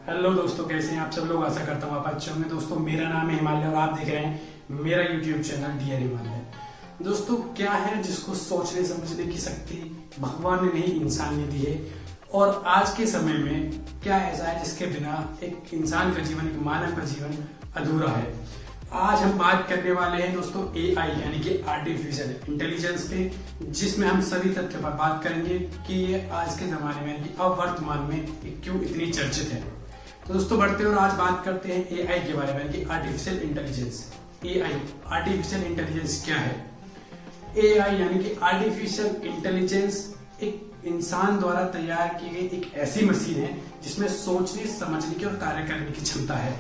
Hello दोस्तों, कैसे हैं आप सब लोग। आशा करता हूँ आप अच्छे होंगे। दोस्तों, मेरा नाम है हिमालय और आप देख रहे हैं मेरा यूट्यूब चैनल डियर हिमालय। दोस्तों, क्या है जिसको सोचने समझने की शक्ति भगवान ने नहीं इंसान ने दी है, और आज के समय में क्या ऐसा है जिसके बिना एक इंसान का जीवन, एक मानव का जीवन अधूरा है। आज हम बात करने वाले हैं दोस्तों AI यानी कि आर्टिफिशियल इंटेलिजेंस पे, जिसमें हम सभी तथ्यों पर बात करेंगे कि ये आज के जमाने में यानी कि अब वर्तमान में क्यों इतनी चर्चित है। तो दोस्तों, बढ़ते और आज बात करते हैं AI के बारे में यानी कि artificial intelligence. AI artificial intelligence क्या है? AI यानी कि आर्टिफिशियल इंटेलिजेंस एक इंसान द्वारा तैयार की गई एक ऐसी मशीन है जिसमें सोचने समझने की और कार्य करने की क्षमता है।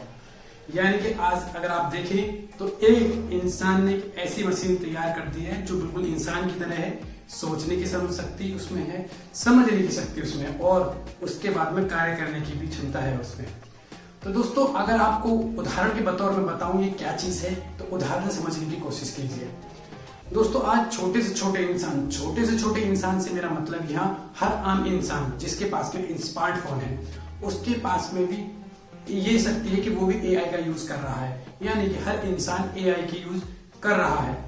यानी कि आज अगर आप देखें तो एक इंसान ने एक ऐसी मशीन तैयार कर दी है जो बिल्कुल इंसान की तरह है। सोचने की शक्ति उसमें है, समझने की शक्ति उसमें है, और उसके बाद में कार्य करने की भी क्षमता है उसमें। तो दोस्तों, अगर आपको उदाहरण के बतौर में बताऊं ये क्या चीज है, तो उदाहरण समझने की कोशिश कीजिए। दोस्तों, आज छोटे से छोटे इंसान से मेरा मतलब यहाँ हर आम इंसान जिसके पास में स्मार्टफोन है, उसके पास में भी ये शक्ति है कि वो भी AI का यूज कर रहा है। यानी कि हर इंसान AI की यूज कर रहा है।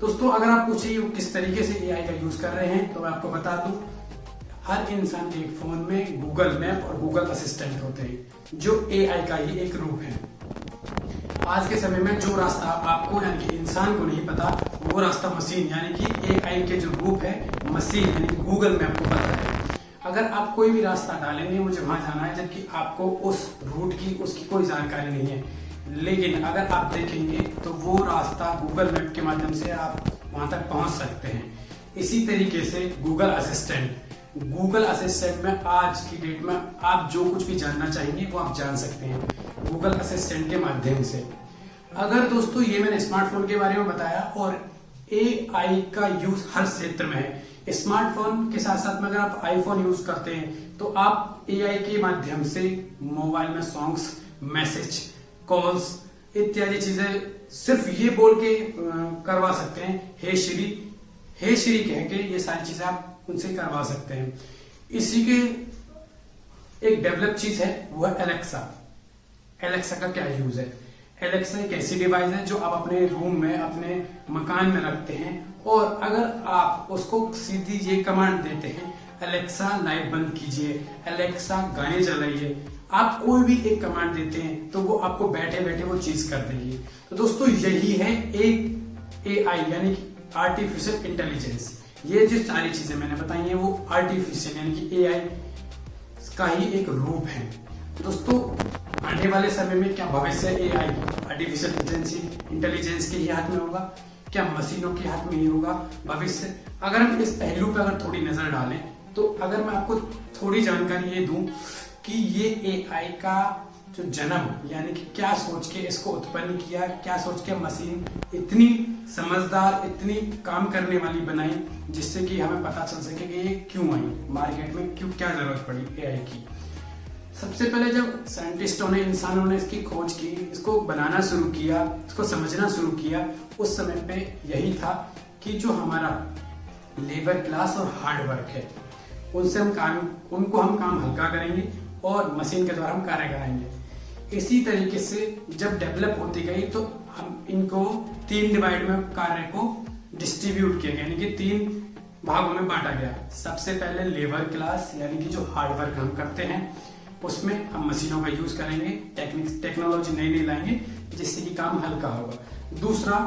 दोस्तों, अगर आप पूछिए किस तरीके से AI का यूज कर रहे हैं, तो मैं आपको बता दूं, हर इंसान के एक फोन में गूगल मैप और गूगल असिस्टेंट होते हैं जो AI का ही एक रूप है। आज के समय में जो रास्ता आपको यानी कि इंसान को नहीं पता, वो रास्ता मशीन यानी कि AI के जो रूप है मशीन यानी कि गूगल मैप को पता है। अगर आप कोई भी रास्ता डालेंगे, मुझे वहां जाना है, जबकि आपको उस रूट की उसकी कोई जानकारी नहीं है, लेकिन अगर आप देखेंगे तो वो रास्ता गूगल मैप के माध्यम से आप वहां तक पहुंच सकते हैं। इसी तरीके से गूगल असिस्टेंट में आज की डेट में आप जो कुछ भी जानना चाहेंगे वो आप जान सकते हैं गूगल असिस्टेंट के माध्यम से। अगर दोस्तों, ये मैंने स्मार्टफोन के बारे में बताया, और AI का यूज हर क्षेत्र में है। स्मार्टफोन के साथ साथ में अगर आप आईफोन यूज करते हैं तो आप AI के माध्यम से मोबाइल में सॉन्ग्स, मैसेज, कॉल्स इत्यादि चीजें सिर्फ ये बोल के करवा सकते हैं। हे श्री कह के ये सारी चीजें आप उनसे करवा सकते हैं। इसी के एक डेवलप चीज है वो है एलेक्सा का क्या यूज है? एलेक्सा एक ऐसी डिवाइस है जो आप अपने रूम में, अपने मकान में रखते हैं, और अगर आप उसको सीधी ये कमांड देते हैं, एलेक्सा लाइट बंद कीजिए, एलेक्सा गाने चलाइए, आप कोई भी एक कमांड देते हैं तो वो आपको बैठे बैठे वो चीज कर देगी। तो दोस्तों, यही है एक AI यानी कि आर्टिफिशियल इंटेलिजेंस। ये जो सारी चीजें मैंने बताई हैं वो आर्टिफिशियल यानी कि AI का ही एक रूप है। दोस्तों, आने वाले समय में क्या भविष्य AI आर्टिफिशियल इंटेलिजेंस के ही हाथ में होगा? क्या मशीनों के हाथ में ही होगा भविष्य? अगर हम इस पहलू पर अगर थोड़ी नजर डालें, तो अगर मैं आपको थोड़ी जानकारी ये दूं कि ये AI का जो जन्म यानी कि क्या सोच के इसको उत्पन्न किया, क्या सोच के मशीन इतनी समझदार, इतनी काम करने वाली बनाई, जिससे कि हमें पता चल सके कि ये क्यों आई मार्केट में, क्यों क्या जरूरत पड़ी AI की। सबसे पहले जब साइंटिस्टों ने, इंसानों ने इसकी खोज की, इसको बनाना शुरू किया, इसको समझना शुरू किया, उस समय पे यही था कि जो हमारा लेबर क्लास और हार्ड वर्क है उनसे उनको हम काम हल्का करेंगे और मशीन के द्वारा हम कार्य कराएंगे। इसी तरीके से जब डेवलप होती गई तो हम इनको 3 डिवाइड में कार्य को डिस्ट्रीब्यूट किया गया, यानी कि 3 भागों में बांटा गया। सबसे पहले लेबर क्लास यानी कि जो हार्ड वर्क हम करते हैं उसमें हम मशीनों का यूज करेंगे, टेक्नोलॉजी नई लाएंगे जिससे कि काम हल्का होगा। दूसरा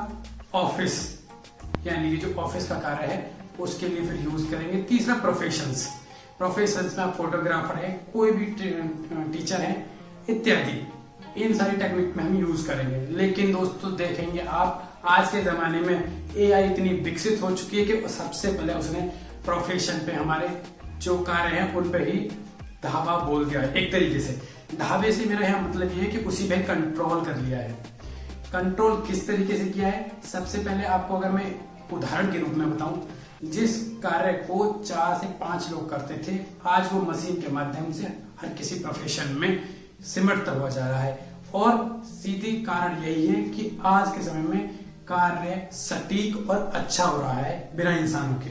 ऑफिस यानी कि जो ऑफिस का कार्य है उसके लिए फिर यूज करेंगे। तीसरा प्रोफेशंस में आप फोटोग्राफर है, कोई भी टीचर है इत्यादि, इन सारी टेक्निक में हम यूज करेंगे। लेकिन दोस्तों, देखेंगे आप आज के जमाने में AI इतनी विकसित हो चुकी है कि सबसे पहले उसने प्रोफेशन पे, हमारे जो कार्य हैं उन पे ही धावा बोल दिया है। एक तरीके से धावे से मेरा यहाँ मतलब ये है कि उसी पे कंट्रोल कर लिया है। कंट्रोल किस तरीके से किया है? सबसे पहले आपको अगर मैं उदाहरण के रूप में बताऊं, जिस कार्य को 4 से 5 लोग करते थे, आज वो मशीन के माध्यम से हर किसी प्रोफेशन में सिमटता हुआ जा रहा है। और सीधी कारण यही है कि आज के समय में कार्य सटीक और अच्छा हो रहा है बिना इंसानों के।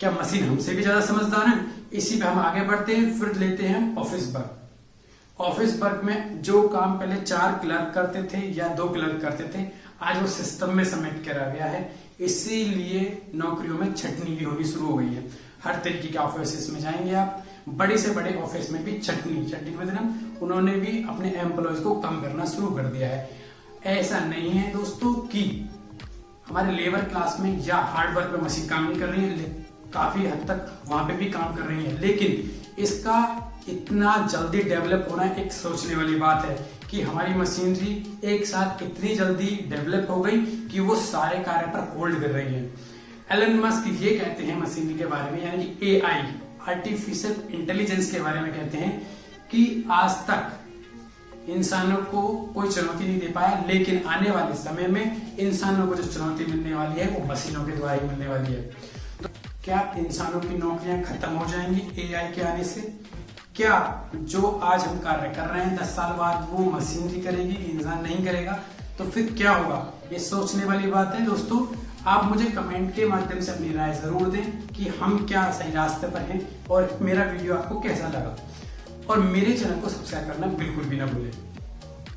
क्या मशीन हमसे भी ज्यादा समझदार है? इसी पे हम आगे बढ़ते हैं, फिर लेते हैं ऑफिस वर्क। ऑफिस वर्क में जो काम पहले 4 क्लर्क करते थे या 2 क्लर्क करते थे, आज वो सिस्टम में समेट कर आ गया है। इसीलिए नौकरियों में छटनी भी होनी शुरू हो गई है। हर तरीके के ऑफिस में जाएंगे आप, बड़े से बड़े ऑफिस में भी छटनी का मतलब उन्होंने भी अपने एम्प्लॉयज को कम करना शुरू कर दिया है। ऐसा नहीं है दोस्तों कि हमारे लेबर क्लास में या हार्ड वर्क पे मशीन काम नहीं कर रही है, काफी हद तक वहां पे भी काम कर रही है, लेकिन इसका इतना जल्दी डेवलप होना एक सोचने वाली बात है कि हमारी मशीनरी एक साथ इतनी जल्दी डेवलप हो गई कि वो सारे कार्य पर होल्ड कर रही है। एलन मस्क ये कहते हैं मशीनरी के बारे में, यानी कि एआई, आर्टिफिशियल इंटेलिजेंस के बारे में कहते हैं कि आज तक इंसानों को कोई चुनौती नहीं दे पाया, लेकिन आने वाले समय में इंसानों को जो चुनौती मिलने वाली है वो मशीनों के द्वारा ही मिलने वाली है। तो क्या इंसानों की नौकरियां खत्म हो जाएंगी एआई के आने से? क्या जो आज हम कार्य कर रहे हैं 10 साल बाद वो मशीनरी करेगी, इंसान नहीं करेगा? तो फिर क्या होगा? ये सोचने वाली बात है दोस्तों। आप मुझे कमेंट के माध्यम से अपनी राय जरूर दें कि हम क्या सही रास्ते पर हैं और मेरा वीडियो आपको कैसा लगा, और मेरे चैनल को सब्सक्राइब करना बिल्कुल भी ना भूलें।